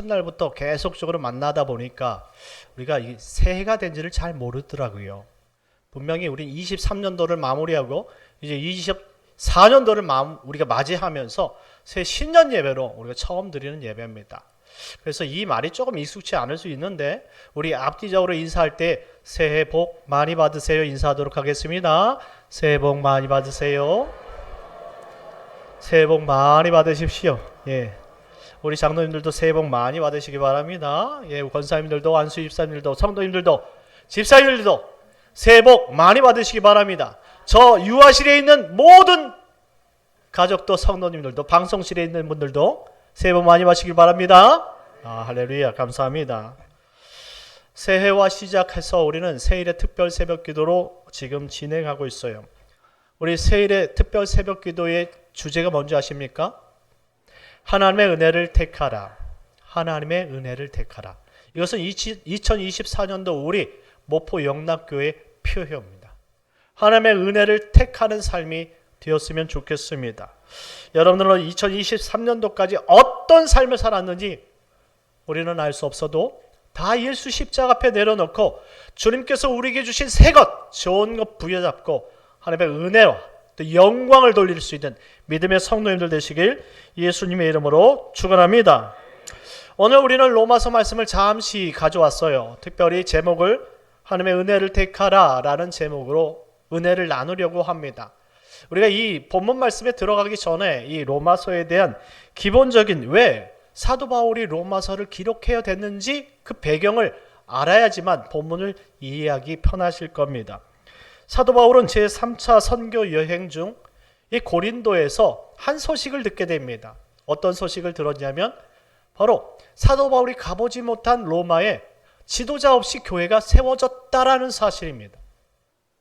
첫날부터 계속적으로 만나다 보니까 우리가 이 새해가 된지를 잘 모르더라고요. 분명히 우리 23년도를 마무리하고 이제 24년도를 우리가 맞이하면서 새 신년 예배로 우리가 처음 드리는 예배입니다. 그래서 이 말이 조금 익숙치 않을 수 있는데 우리 앞뒤적으로 인사할 때 새해 복 많이 받으세요 인사하도록 하겠습니다. 새해 복 많이 받으세요. 새해 복 많이 받으십시오. 예. 우리 장로님들도 새해 복 많이 받으시기 바랍니다. 예, 권사님들도 안수 집사님들도 성도님들도 집사님들도 새해 복 많이 받으시기 바랍니다. 저 유아실에 있는 모든 가족도 성도님들도 방송실에 있는 분들도 새해 복 많이 받으시기 바랍니다. 할렐루야, 감사합니다. 새해와 시작해서 우리는 새일의 특별 새벽 기도로 지금 진행하고 있어요. 우리 새일의 특별 새벽 기도의 주제가 뭔지 아십니까? 하나님의 은혜를 택하라. 하나님의 은혜를 택하라. 이것은 2024년도 우리 모포 영락교회 표현입니다. 하나님의 은혜를 택하는 삶이 되었으면 좋겠습니다. 여러분들은 2023년도까지 어떤 삶을 살았는지 우리는 알 수 없어도 다 예수 십자가 앞에 내려놓고 주님께서 우리에게 주신 새 것, 좋은 것 부여잡고 하나님의 은혜와 또 영광을 돌릴 수 있는 믿음의 성도님들 되시길 예수님의 이름으로 축원합니다. 오늘 우리는 로마서 말씀을 잠시 가져왔어요. 특별히 제목을 하나님의 은혜를 택하라 라는 제목으로 은혜를 나누려고 합니다. 우리가 이 본문 말씀에 들어가기 전에 이 로마서에 대한 기본적인 왜 사도 바울이 로마서를 기록해야 됐는지 그 배경을 알아야지만 본문을 이해하기 편하실 겁니다. 사도 바울은 제3차 선교 여행 중 이 고린도에서 한 소식을 듣게 됩니다. 어떤 소식을 들었냐면 바로 사도 바울이 가보지 못한 로마에 지도자 없이 교회가 세워졌다라는 사실입니다.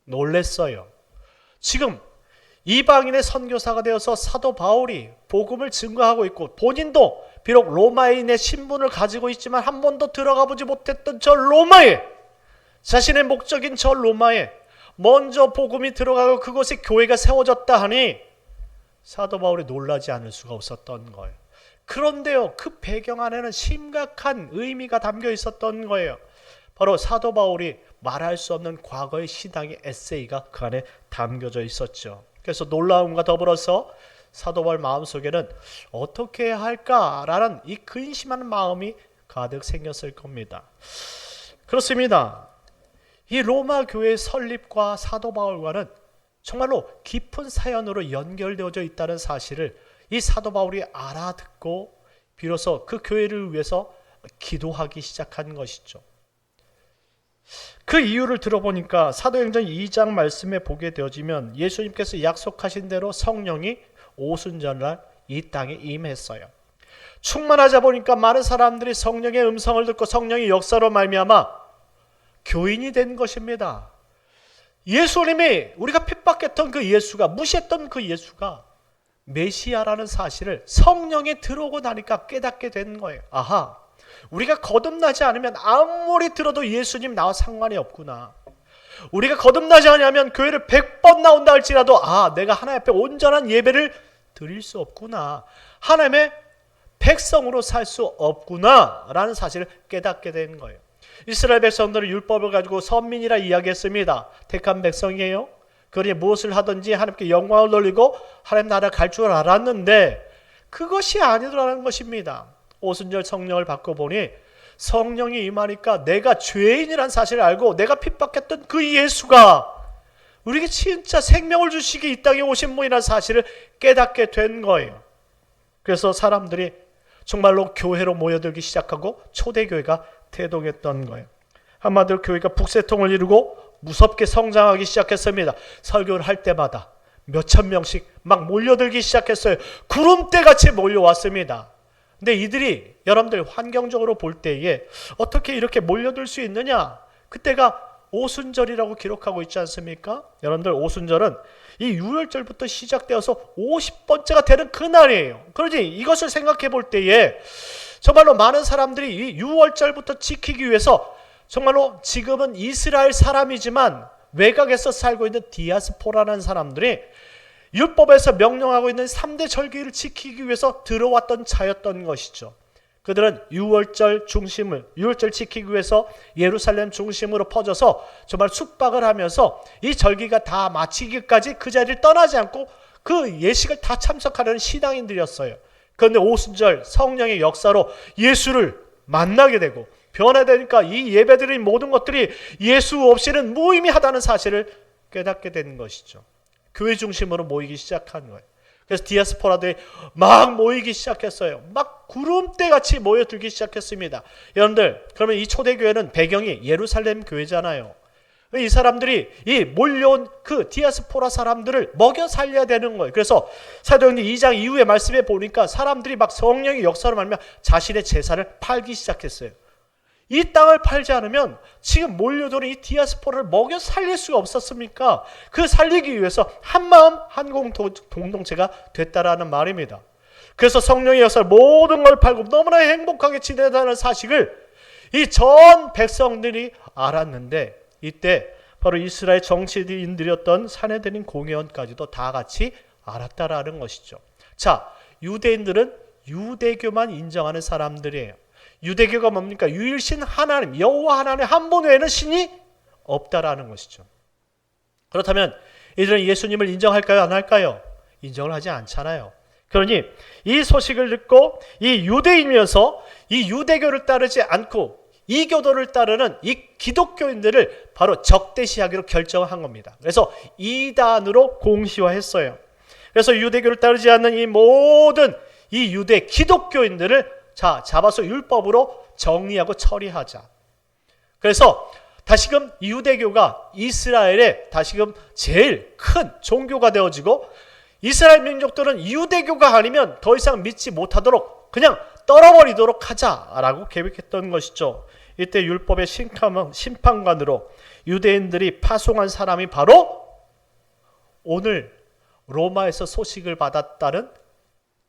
놀랬어요. 지금 이방인의 선교사가 되어서 사도 바울이 복음을 증거하고 있고 본인도 비록 로마인의 신분을 가지고 있지만 한 번도 들어가 보지 못했던 저 로마에, 자신의 목적인 저 로마에 먼저 복음이 들어가고 그곳에 교회가 세워졌다 하니 사도 바울이 놀라지 않을 수가 없었던 거예요. 그런데요, 그 배경 안에는 심각한 의미가 담겨 있었던 거예요. 바로 사도 바울이 말할 수 없는 과거의 신앙의 에세이가 그 안에 담겨져 있었죠. 그래서 놀라움과 더불어서 사도 바울 마음속에는 어떻게 해야 할까라는 이 근심하는 마음이 가득 생겼을 겁니다. 그렇습니다. 이 로마 교회의 설립과 사도 바울과는 정말로 깊은 사연으로 연결되어져 있다는 사실을 이 사도 바울이 알아듣고 비로소 그 교회를 위해서 기도하기 시작한 것이죠. 그 이유를 들어보니까 사도행전 2장 말씀에 보게 되어지면 예수님께서 약속하신 대로 성령이 오순절날 이 땅에 임했어요. 충만하자 보니까 많은 사람들이 성령의 음성을 듣고 성령의 역사로 말미암아 교인이 된 것입니다. 예수님이 우리가 핍박했던 그 예수가, 무시했던 그 예수가 메시아라는 사실을 성령이 들어오고 나니까 깨닫게 된 거예요. 아하, 우리가 거듭나지 않으면 아무리 들어도 예수님 나와 상관이 없구나. 우리가 거듭나지 않으면 교회를 100번 나온다 할지라도 내가 하나님 앞에 온전한 예배를 드릴 수 없구나. 하나님의 백성으로 살 수 없구나 라는 사실을 깨닫게 된 거예요. 이스라엘 백성들은 율법을 가지고 선민이라 이야기했습니다. 택한 백성이에요. 그러니 무엇을 하든지 하나님께 영광을 돌리고 하나님 나라 갈 줄 알았는데 그것이 아니더라는 것입니다. 오순절 성령을 받고 보니 성령이 임하니까 내가 죄인이란 사실을 알고 내가 핍박했던 그 예수가 우리에게 진짜 생명을 주시기 이 땅에 오신 분이라는 사실을 깨닫게 된 거예요. 그래서 사람들이 정말로 교회로 모여들기 시작하고 초대교회가 태동했던 거예요. 한마디로 교회가 북새통을 이루고 무섭게 성장하기 시작했습니다. 설교를 할 때마다 몇천 명씩 막 몰려들기 시작했어요. 구름대같이 몰려왔습니다. 근데 이들이 여러분들 환경적으로 볼 때에 어떻게 이렇게 몰려들 수 있느냐? 그때가 오순절이라고 기록하고 있지 않습니까? 여러분들 오순절은 이 유월절부터 시작되어서 50번째가 되는 그날이에요. 그러지 이것을 생각해 볼 때에 정말로 많은 사람들이 이 유월절부터 지키기 위해서 정말로 지금은 이스라엘 사람이지만 외곽에서 살고 있는 디아스포라라는 사람들이 율법에서 명령하고 있는 3대 절기를 지키기 위해서 들어왔던 자였던 것이죠. 그들은 유월절 지키기 위해서 예루살렘 중심으로 퍼져서 정말 숙박을 하면서 이 절기가 다 마치기까지 그 자리를 떠나지 않고 그 예식을 다 참석하려는 신앙인들이었어요. 그런데 오순절 성령의 역사로 예수를 만나게 되고 변화되니까 이 예배드린 모든 것들이 예수 없이는 무의미하다는 사실을 깨닫게 되는 것이죠. 교회 중심으로 모이기 시작한 거예요. 그래서 디아스포라들이 막 모이기 시작했어요. 막 구름대같이 모여들기 시작했습니다. 여러분들, 그러면 이 초대교회는 배경이 예루살렘 교회잖아요. 이 사람들이 이 몰려온 그 디아스포라 사람들을 먹여 살려야 되는 거예요. 그래서 사도행전 2장 이후의 말씀에 보니까 사람들이 막 성령의 역사로 말미암아 자신의 재산을 팔기 시작했어요. 이 땅을 팔지 않으면 지금 몰려드는 이 디아스포라를 먹여 살릴 수가 없었습니까? 그 살리기 위해서 한마음 한 공동체가 됐다라는 말입니다. 그래서 성령의 역사를 모든 걸 팔고 너무나 행복하게 지내다는 사실을 이 전 백성들이 알았는데, 이때 바로 이스라엘 정치인들이었던 사내들인 공회원까지도 다 같이 알았다라는 것이죠. 자, 유대인들은 유대교만 인정하는 사람들이에요. 유대교가 뭡니까? 유일신 하나님, 여호와 하나님 한 분 외에는 신이 없다라는 것이죠. 그렇다면 이들은 예수님을 인정할까요? 안 할까요? 인정을 하지 않잖아요. 그러니 이 소식을 듣고 이 유대인이면서 이 유대교를 따르지 않고 이 교도를 따르는 이 기독교인들을 바로 적대시하기로 결정한 겁니다. 그래서 이단으로 공시화했어요. 그래서 유대교를 따르지 않는 이 모든 이 유대 기독교인들을 잡아서 율법으로 정리하고 처리하자. 그래서 다시금 유대교가 이스라엘의 다시금 제일 큰 종교가 되어지고, 이스라엘 민족들은 유대교가 아니면 더 이상 믿지 못하도록 그냥 떨어버리도록 하자라고 계획했던 것이죠. 이때 율법의 심판관으로 유대인들이 파송한 사람이 바로 오늘 로마에서 소식을 받았다는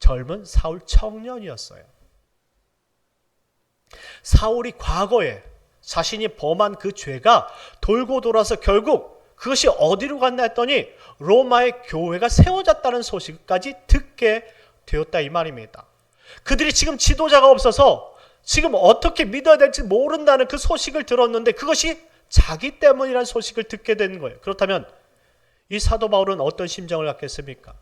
젊은 사울 청년이었어요. 사울이 과거에 자신이 범한 그 죄가 돌고 돌아서 결국 그것이 어디로 갔나 했더니 로마의 교회가 세워졌다는 소식까지 듣게 되었다 이 말입니다. 그들이 지금 지도자가 없어서 지금 어떻게 믿어야 될지 모른다는 그 소식을 들었는데 그것이 자기 때문이라는 소식을 듣게 된 거예요. 그렇다면 이 사도 바울은 어떤 심정을 갖겠습니까?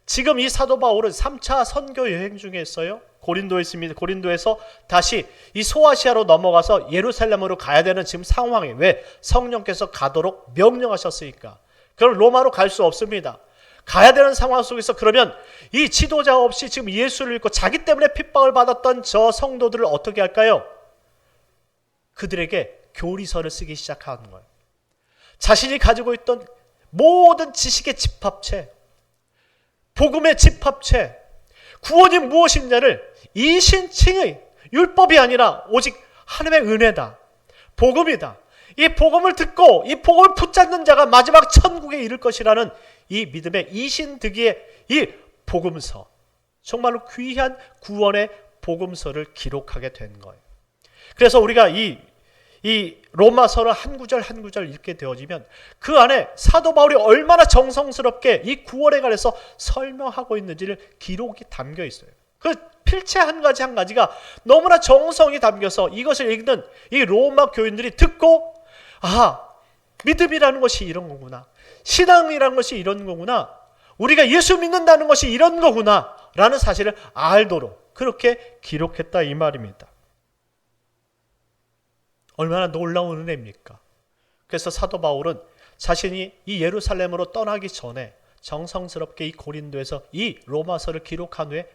지금 이 사도 바울은 3차 선교 여행 중에 있어요. 고린도에 있습니다. 고린도에서 다시 이 소아시아로 넘어가서 예루살렘으로 가야 되는 지금 상황이, 왜? 성령께서 가도록 명령하셨으니까. 그럼 로마로 갈 수 없습니다. 가야 되는 상황 속에서 그러면 이 지도자 없이 지금 예수를 믿고 자기 때문에 핍박을 받았던 저 성도들을 어떻게 할까요? 그들에게 교리서를 쓰기 시작하는 거예요. 자신이 가지고 있던 모든 지식의 집합체, 복음의 집합체, 구원이 무엇인가를 이신칭의 율법이 아니라 오직 하나님의 은혜다, 복음이다, 이 복음을 듣고 이 복음을 붙잡는 자가 마지막 천국에 이를 것이라는 이 믿음의 이신득의 이 복음서, 정말로 귀한 구원의 복음서를 기록하게 된 거예요. 그래서 우리가 이 로마서를 한 구절 한 구절 읽게 되어지면 그 안에 사도 바울이 얼마나 정성스럽게 이 구원에 관해서 설명하고 있는지를 기록이 담겨 있어요. 그 필체 한 가지 한 가지가 너무나 정성이 담겨서 이것을 읽는 이 로마 교인들이 듣고, 아, 믿음이라는 것이 이런 거구나, 신앙이라는 것이 이런 거구나, 우리가 예수 믿는다는 것이 이런 거구나 라는 사실을 알도록 그렇게 기록했다 이 말입니다. 얼마나 놀라운 은혜입니까? 그래서 사도 바울은 자신이 이 예루살렘으로 떠나기 전에 정성스럽게 이 고린도에서 이 로마서를 기록한 후에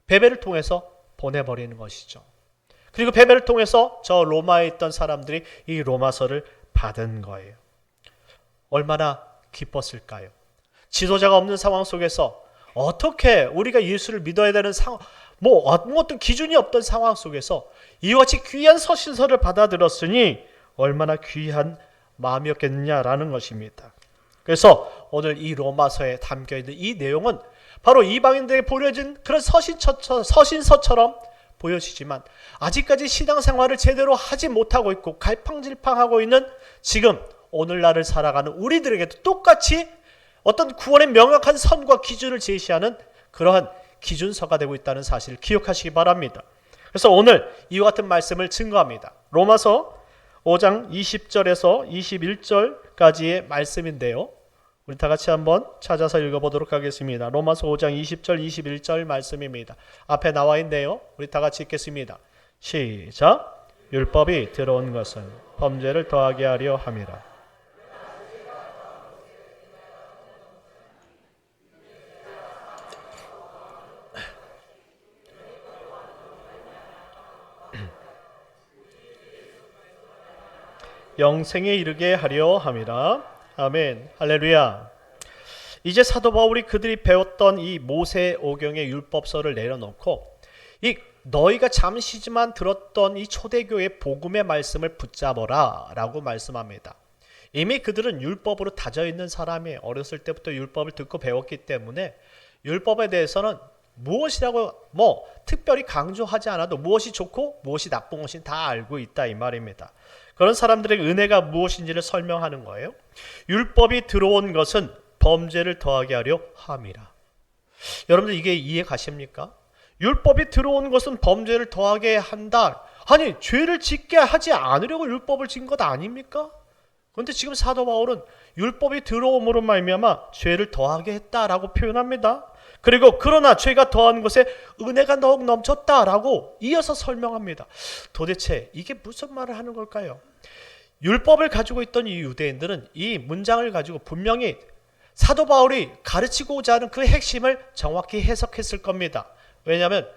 베베를 통해서 보내버리는 것이죠. 그리고 베베를 통해서 저 로마에 있던 사람들이 이 로마서를 받은 거예요. 얼마나 기뻤을까요? 지도자가 없는 상황 속에서 어떻게 우리가 예수를 믿어야 되는 상황, 어떤 기준이 없던 상황 속에서 이와 같이 귀한 서신서를 받아들였으니 얼마나 귀한 마음이었겠느냐라는 것입니다. 그래서 오늘 이 로마서에 담겨있는 이 내용은 바로 이방인들에게 보여진 그런 서신서처럼 보여지지만 아직까지 신앙생활을 제대로 하지 못하고 있고 갈팡질팡하고 있는 지금 오늘날을 살아가는 우리들에게도 똑같이 어떤 구원의 명확한 선과 기준을 제시하는 그러한 기준서가 되고 있다는 사실을 기억하시기 바랍니다. 그래서 오늘 이와 같은 말씀을 증거합니다. 로마서 5장 20절에서 21절까지의 말씀인데요. 우리 다 같이 한번 찾아서 읽어보도록 하겠습니다. 로마서 5장 20절 21절 말씀입니다. 앞에 나와 있네요. 우리 다 같이 읽겠습니다. 시작. 율법이 들어온 것은 범죄를 더하게 하려 함이라. 영생에 이르게 하려 함이라. 아멘. 할렐루야. 이제 사도 바울이 그들이 배웠던 이 모세오경의 율법서를 내려놓고 이 너희가 잠시지만 들었던 이 초대교회 복음의 말씀을 붙잡아라 라고 말씀합니다. 이미 그들은 율법으로 다져있는 사람이 어렸을 때부터 율법을 듣고 배웠기 때문에 율법에 대해서는 무엇이라고 특별히 강조하지 않아도 무엇이 좋고 무엇이 나쁜 것인지 다 알고 있다 이 말입니다. 그런 사람들에게 은혜가 무엇인지를 설명하는 거예요. 율법이 들어온 것은 범죄를 더하게 하려 함이라. 여러분들 이게 이해 가십니까? 율법이 들어온 것은 범죄를 더하게 한다. 아니 죄를 짓게 하지 않으려고 율법을 진 것 아닙니까? 그런데 지금 사도 바울은 율법이 들어옴으로 말미암아 죄를 더하게 했다라고 표현합니다. 그리고 그러나 죄가 더한 것에 은혜가 더욱 넘쳤다라고 이어서 설명합니다. 도대체 이게 무슨 말을 하는 걸까요? 율법을 가지고 있던 이 유대인들은 이 문장을 가지고 분명히 사도 바울이 가르치고자 하는 그 핵심을 정확히 해석했을 겁니다. 왜냐하면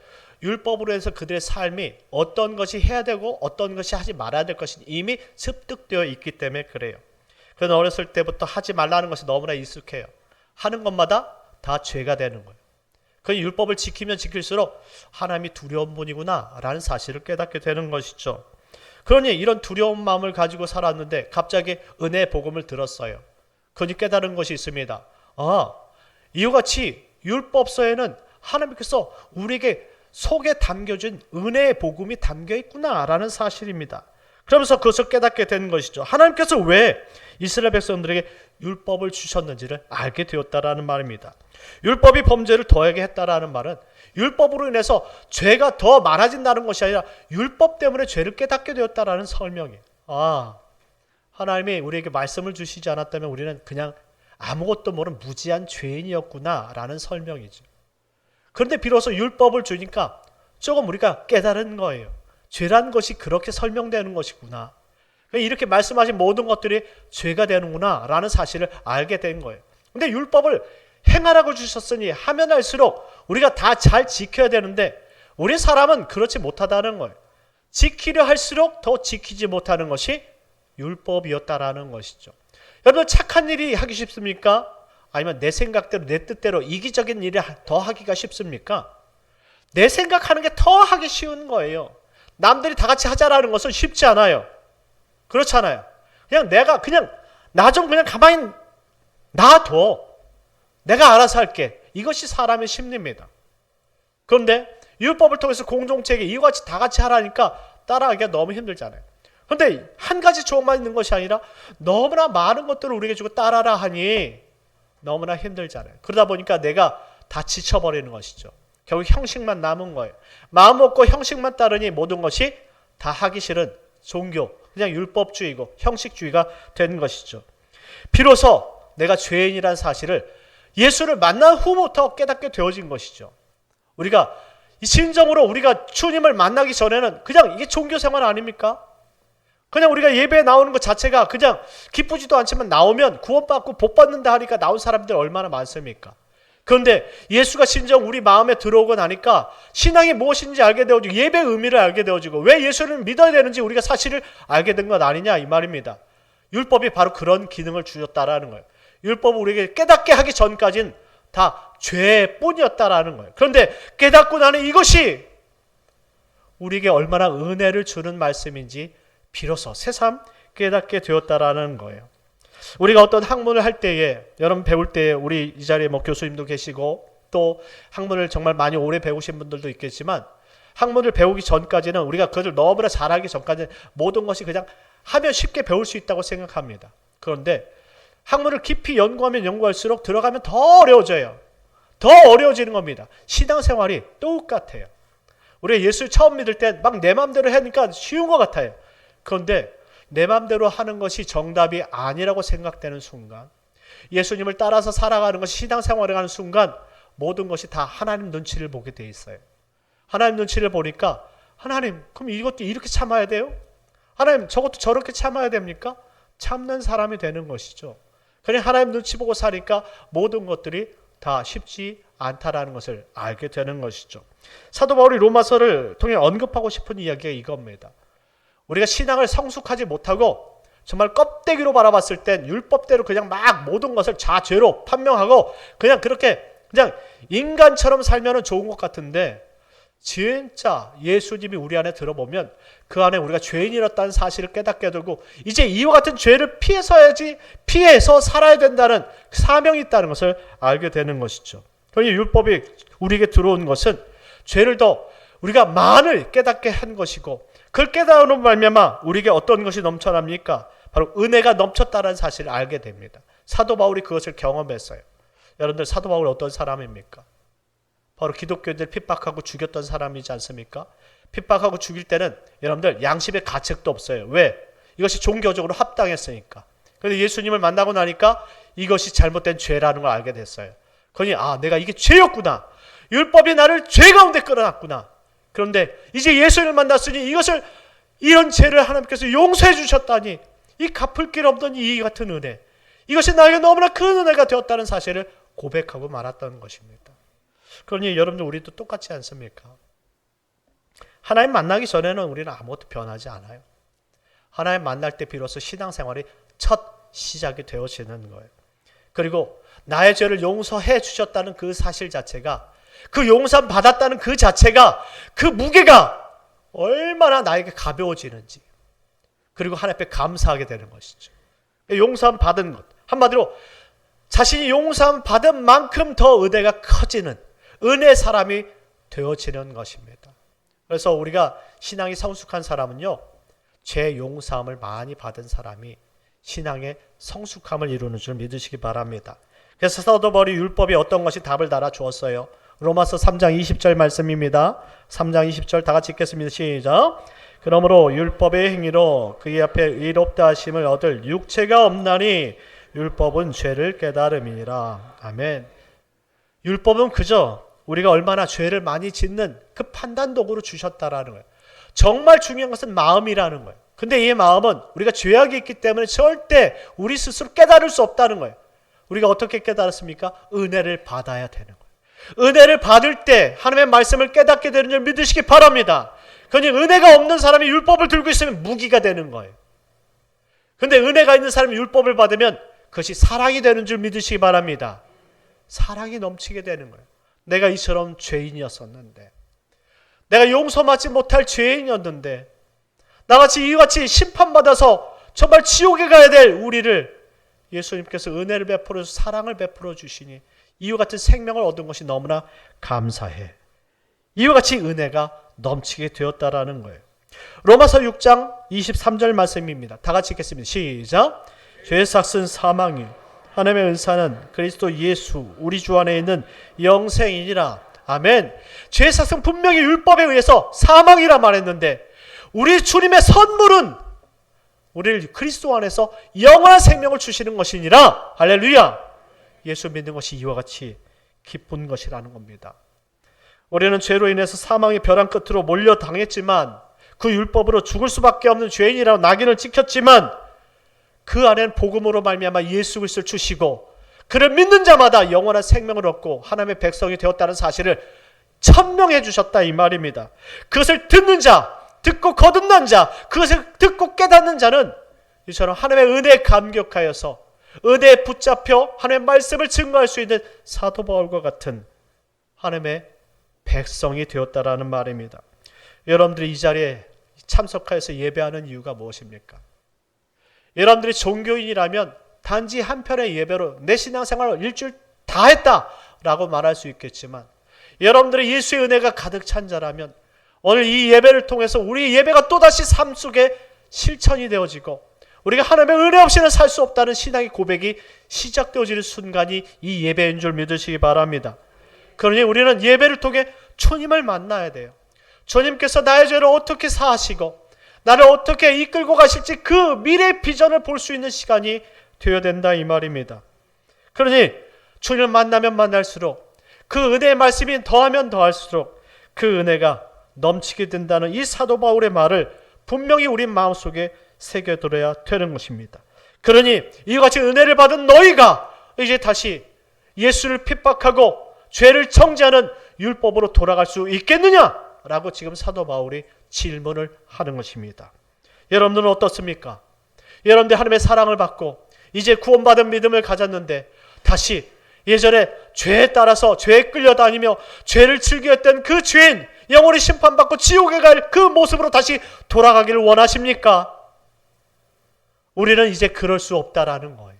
율법으로 해서 그들의 삶이 어떤 것이 해야 되고 어떤 것이 하지 말아야 될 것이 이미 습득되어 있기 때문에 그래요. 그는 어렸을 때부터 하지 말라는 것이 너무나 익숙해요. 하는 것마다 다 죄가 되는 거예요. 그 율법을 지키면 지킬수록 하나님이 두려운 분이구나 라는 사실을 깨닫게 되는 것이죠. 그러니 이런 두려운 마음을 가지고 살았는데 갑자기 은혜의 복음을 들었어요. 그러니 깨달은 것이 있습니다. 이와 같이 율법서에는 하나님께서 우리에게 속에 담겨진 은혜의 복음이 담겨 있구나라는 사실입니다. 그러면서 그것을 깨닫게 되는 것이죠. 하나님께서 왜 이스라엘 백성들에게 율법을 주셨는지를 알게 되었다라는 말입니다. 율법이 범죄를 더하게 했다라는 말은 율법으로 인해서 죄가 더 많아진다는 것이 아니라 율법 때문에 죄를 깨닫게 되었다라는 설명이에요. 하나님이 우리에게 말씀을 주시지 않았다면 우리는 그냥 아무것도 모르는 무지한 죄인이었구나라는 설명이죠. 그런데 비로소 율법을 주니까 조금 우리가 깨달은 거예요. 죄란 것이 그렇게 설명되는 것이구나. 이렇게 말씀하신 모든 것들이 죄가 되는구나 라는 사실을 알게 된 거예요. 근데 율법을 행하라고 주셨으니 하면 할수록 우리가 다 잘 지켜야 되는데 우리 사람은 그렇지 못하다는 거예요. 지키려 할수록 더 지키지 못하는 것이 율법이었다라는 것이죠. 여러분 착한 일이 하기 쉽습니까? 아니면 내 생각대로 내 뜻대로 이기적인 일을 더 하기가 쉽습니까? 내 생각하는 게 더 하기 쉬운 거예요. 남들이 다 같이 하자라는 것은 쉽지 않아요. 그렇잖아요. 그냥 나 좀 그냥 가만히 놔둬. 내가 알아서 할게. 이것이 사람의 심리입니다. 그런데 율법을 통해서 공동체에게 이와 같이 다 같이 하라니까 따라하기가 너무 힘들잖아요. 그런데 한 가지 조언만 있는 것이 아니라 너무나 많은 것들을 우리에게 주고 따라라 하니 너무나 힘들잖아요. 그러다 보니까 내가 다 지쳐버리는 것이죠. 결국 형식만 남은 거예요. 마음 먹고 형식만 따르니 모든 것이 다 하기 싫은 종교, 그냥 율법주의고 형식주의가 되는 것이죠. 비로소 내가 죄인이라는 사실을 예수를 만난 후부터 깨닫게 되어진 것이죠. 우리가 진정으로 우리가 주님을 만나기 전에는 그냥 이게 종교생활 아닙니까? 그냥 우리가 예배에 나오는 것 자체가 그냥 기쁘지도 않지만 나오면 구원받고 복받는다 하니까 나온 사람들 얼마나 많습니까? 그런데 예수가 진정 우리 마음에 들어오고 나니까 신앙이 무엇인지 알게 되어지고 예배의 의미를 알게 되어지고 왜 예수를 믿어야 되는지 우리가 사실을 알게 된 것 아니냐 이 말입니다. 율법이 바로 그런 기능을 주셨다라는 거예요. 율법을 우리에게 깨닫게 하기 전까지는 다 죄뿐이었다라는 거예요. 그런데 깨닫고 나는 이것이 우리에게 얼마나 은혜를 주는 말씀인지 비로소 새삼 깨닫게 되었다라는 거예요. 우리가 어떤 학문을 할 때에 여러분 배울 때에 우리 이 자리에 교수님도 계시고 또 학문을 정말 많이 오래 배우신 분들도 있겠지만 학문을 배우기 전까지는 우리가 그것을 너무나 잘하기 전까지는 모든 것이 그냥 하면 쉽게 배울 수 있다고 생각합니다. 그런데 학문을 깊이 연구하면 연구할수록 들어가면 더 어려워져요. 더 어려워지는 겁니다. 신앙생활이 똑같아요. 우리가 예수를 처음 믿을 때 막 내 마음대로 하니까 쉬운 것 같아요. 그런데 내 마음대로 하는 것이 정답이 아니라고 생각되는 순간, 예수님을 따라서 살아가는 것이 신앙생활을 하는 순간 모든 것이 다 하나님 눈치를 보게 돼 있어요. 하나님 눈치를 보니까 하나님, 그럼 이것도 이렇게 참아야 돼요? 하나님, 저것도 저렇게 참아야 됩니까? 참는 사람이 되는 것이죠. 그냥 하나님 눈치 보고 사니까 모든 것들이 다 쉽지 않다라는 것을 알게 되는 것이죠. 사도 바울이 로마서를 통해 언급하고 싶은 이야기가 이겁니다. 우리가 신앙을 성숙하지 못하고 정말 껍데기로 바라봤을 땐 율법대로 그냥 막 모든 것을 자죄로 판명하고 그냥 그렇게 그냥 인간처럼 살면 좋은 것 같은데, 진짜 예수님이 우리 안에 들어보면 그 안에 우리가 죄인이었다는 사실을 깨닫게 되고 이제 이와 같은 죄를 피해서 살아야 된다는 사명이 있다는 것을 알게 되는 것이죠. 그러니 율법이 우리에게 들어온 것은 죄를 더 우리가 많이 깨닫게 한 것이고, 그걸 깨달음으로 말미암아 우리에게 어떤 것이 넘쳐납니까? 바로 은혜가 넘쳤다는 사실을 알게 됩니다. 사도 바울이 그것을 경험했어요. 여러분들, 사도 바울이 어떤 사람입니까? 바로 기독교인들 핍박하고 죽였던 사람이지 않습니까? 핍박하고 죽일 때는 여러분들 양심의 가책도 없어요. 왜? 이것이 종교적으로 합당했으니까. 그런데 예수님을 만나고 나니까 이것이 잘못된 죄라는 걸 알게 됐어요. 그러니 내가 이게 죄였구나. 율법이 나를 죄 가운데 끌어놨구나. 그런데 이제 예수님을 만났으니 이런 죄를 하나님께서 용서해 주셨다니, 이 갚을 길 없던 이 같은 은혜, 이것이 나에게 너무나 큰 은혜가 되었다는 사실을 고백하고 말았다는 것입니다. 그러니 여러분들, 우리도 똑같지 않습니까? 하나님 만나기 전에는 우리는 아무것도 변하지 않아요. 하나님 만날 때 비로소 신앙생활이 첫 시작이 되어지는 거예요. 그리고 나의 죄를 용서해 주셨다는 그 사실 자체가, 그 용서 받았다는 그 자체가, 그 무게가 얼마나 나에게 가벼워지는지, 그리고 하나님 앞에 감사하게 되는 것이죠. 용서함 받은 것, 한마디로 자신이 용서함 받은 만큼 더 은혜가 커지는 은혜 사람이 되어지는 것입니다. 그래서 우리가 신앙이 성숙한 사람은요, 죄 용서함을 많이 받은 사람이 신앙의 성숙함을 이루는 줄 믿으시기 바랍니다. 그래서 사도 바울이 율법에 어떤 것이 답을 달아 주었어요. 로마서 3장 20절 말씀입니다. 3장 20절 다 같이 읽겠습니다. 시작. 그러므로 율법의 행위로 그의 앞에 의롭다 하심을 얻을 육체가 없나니 율법은 죄를 깨달음이니라. 아멘. 율법은 그저 우리가 얼마나 죄를 많이 짓는 그 판단 도구로 주셨다라는 거예요. 정말 중요한 것은 마음이라는 거예요. 근데 이 마음은 우리가 죄악이 있기 때문에 절대 우리 스스로 깨달을 수 없다는 거예요. 우리가 어떻게 깨달았습니까? 은혜를 받아야 되는 거예요. 은혜를 받을 때 하나님의 말씀을 깨닫게 되는 줄 믿으시기 바랍니다. 그러니 은혜가 없는 사람이 율법을 들고 있으면 무기가 되는 거예요. 근데 은혜가 있는 사람이 율법을 받으면 그것이 사랑이 되는 줄 믿으시기 바랍니다. 사랑이 넘치게 되는 거예요. 내가 이처럼 죄인이었었는데, 내가 용서받지 못할 죄인이었는데, 나같이 이같이 심판받아서 정말 지옥에 가야 될 우리를 예수님께서 은혜를 베풀어 사랑을 베풀어 주시니 이와 같은 생명을 얻은 것이 너무나 감사해. 이와 같이 은혜가 넘치게 되었다라는 거예요. 로마서 6장 23절 말씀입니다. 다 같이 읽겠습니다. 시작. 죄의 삭은 사망이, 하나님의 은사는 그리스도 예수 우리 주 안에 있는 영생이니라. 아멘. 죄의 삭은 분명히 율법에 의해서 사망이라 말했는데, 우리 주님의 선물은 우리를 그리스도 안에서 영원한 생명을 주시는 것이니라. 할렐루야. 예수 믿는 것이 이와 같이 기쁜 것이라는 겁니다. 우리는 죄로 인해서 사망의 벼랑 끝으로 몰려당했지만, 그 율법으로 죽을 수밖에 없는 죄인이라고 낙인을 찍혔지만, 그 안에는 복음으로 말미암아 예수 그리스도를 주시고 그를 믿는 자마다 영원한 생명을 얻고 하나님의 백성이 되었다는 사실을 천명해 주셨다 이 말입니다. 그것을 듣는 자, 듣고 거듭난 자, 그것을 듣고 깨닫는 자는 이처럼 하나님의 은혜에 감격하여서 은혜에 붙잡혀 하나님의 말씀을 증거할 수 있는 사도 바울과 같은 하나님의 백성이 되었다라는 말입니다. 여러분들이 이 자리에 참석하여서 예배하는 이유가 무엇입니까? 여러분들이 종교인이라면 단지 한편의 예배로 내 신앙생활을 일주일 다 했다라고 말할 수 있겠지만, 여러분들이 예수의 은혜가 가득 찬 자라면 오늘 이 예배를 통해서 우리 예배가 또다시 삶 속에 실천이 되어지고 우리가 하나님의 은혜 없이는 살 수 없다는 신앙의 고백이 시작되어지는 순간이 이 예배인 줄 믿으시기 바랍니다. 그러니 우리는 예배를 통해 주님을 만나야 돼요. 주님께서 나의 죄를 어떻게 사하시고 나를 어떻게 이끌고 가실지 그 미래 비전을 볼 수 있는 시간이 되어야 된다 이 말입니다. 그러니 주님을 만나면 만날수록 그 은혜의 말씀이 더하면 더할수록 그 은혜가 넘치게 된다는 이 사도 바울의 말을 분명히 우리 마음속에 새겨들어야 되는 것입니다. 그러니 이와 같이 은혜를 받은 너희가 이제 다시 예수를 핍박하고 죄를 정죄하는 율법으로 돌아갈 수 있겠느냐라고 지금 사도 바울이 질문을 하는 것입니다. 여러분들은 어떻습니까? 여러분들 하나님의 사랑을 받고 이제 구원받은 믿음을 가졌는데 다시 예전에 죄에 따라서 죄에 끌려다니며 죄를 즐겼던 그 죄인 영원히 심판받고 지옥에 갈 그 모습으로 다시 돌아가기를 원하십니까? 우리는 이제 그럴 수 없다라는 거예요.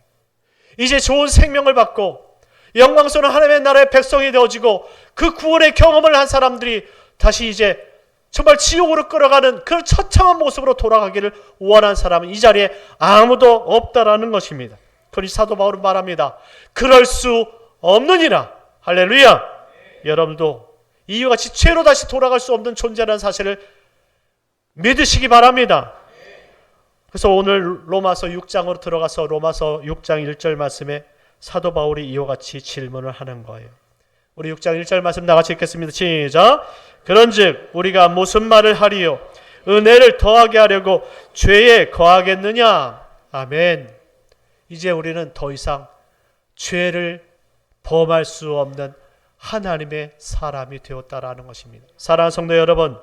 이제 좋은 생명을 받고 영광스러운 하나님의 나라의 백성이 되어지고 그 구원의 경험을 한 사람들이 다시 이제 정말 지옥으로 끌어가는 그 처참한 모습으로 돌아가기를 원한 사람은 이 자리에 아무도 없다라는 것입니다. 그러니 사도 바울은 말합니다. 그럴 수 없느니라. 할렐루야. 여러분도 이와 같이 죄로 다시 돌아갈 수 없는 존재라는 사실을 믿으시기 바랍니다. 그래서 오늘 로마서 6장으로 들어가서 로마서 6장 1절 말씀에 사도 바울이 이와 같이 질문을 하는 거예요. 우리 6장 1절 말씀 나같이 읽겠습니다. 시작. 그런즉 우리가 무슨 말을 하리요? 은혜를 더하게 하려고 죄에 거하겠느냐? 아멘. 이제 우리는 더 이상 죄를 범할 수 없는 하나님의 사람이 되었다라는 것입니다. 사랑하는 성도 여러분,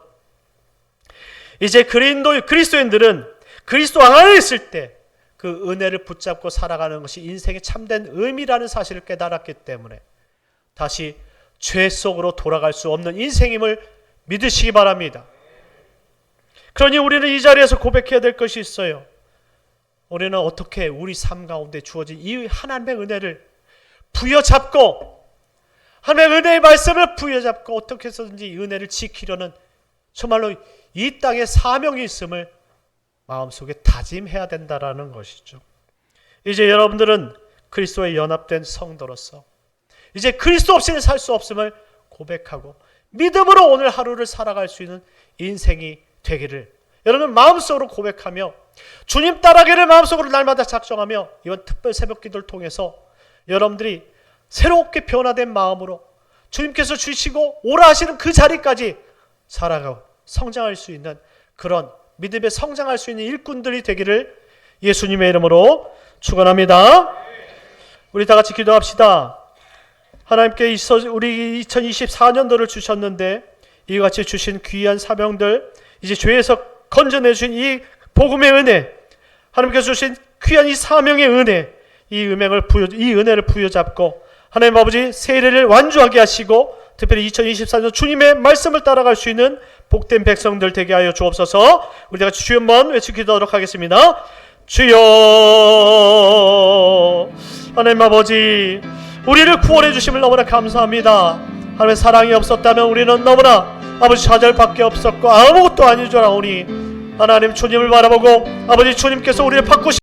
이제 그리스도인들은 그리스도 안에 있을 때 그 은혜를 붙잡고 살아가는 것이 인생의 참된 의미라는 사실을 깨달았기 때문에 다시 죄 속으로 돌아갈 수 없는 인생임을 믿으시기 바랍니다. 그러니 우리는 이 자리에서 고백해야 될 것이 있어요. 우리는 어떻게 우리 삶 가운데 주어진 이 하나님의 은혜를 부여잡고 하나님의 은혜의 말씀을 부여잡고 어떻게 해서든지 이 은혜를 지키려는 정말로 이 땅에 사명이 있음을 마음속에 다짐해야 된다라는 것이죠. 이제 여러분들은 그리스도에 연합된 성도로서 이제 그리스도 없이는 살 수 없음을 고백하고 믿음으로 오늘 하루를 살아갈 수 있는 인생이 되기를 여러분 마음속으로 고백하며 주님 따라가기를 마음속으로 날마다 작정하며 이번 특별 새벽 기도를 통해서 여러분들이 새롭게 변화된 마음으로 주님께서 주시고 오라 하시는 그 자리까지 살아가고 성장할 수 있는 그런 믿음에 성장할 수 있는 일꾼들이 되기를 예수님의 이름으로 축원합니다. 우리 다 같이 기도합시다. 하나님께 우리 2024년도를 주셨는데 이와 같이 주신 귀한 사명들 이제 죄에서 건져내 주신 이 복음의 은혜 하나님께서 주신 귀한 이 사명의 은혜 이 은혜를 부여잡고 하나님 아버지 세례를 완주하게 하시고 특별히 2024년 주님의 말씀을 따라갈 수 있는 복된 백성들 되게 하여 주옵소서. 우리 다 같이 주여 한번 외치고 기도하도록 하겠습니다. 주여 하나님 아버지 우리를 구원해 주심을 너무나 감사합니다. 하나님의 사랑이 없었다면 우리는 너무나 아버지 좌절밖에 없었고 아무것도 아닌 줄 아오니 하나님 주님을 바라보고 아버지 주님께서 우리를 바꾸시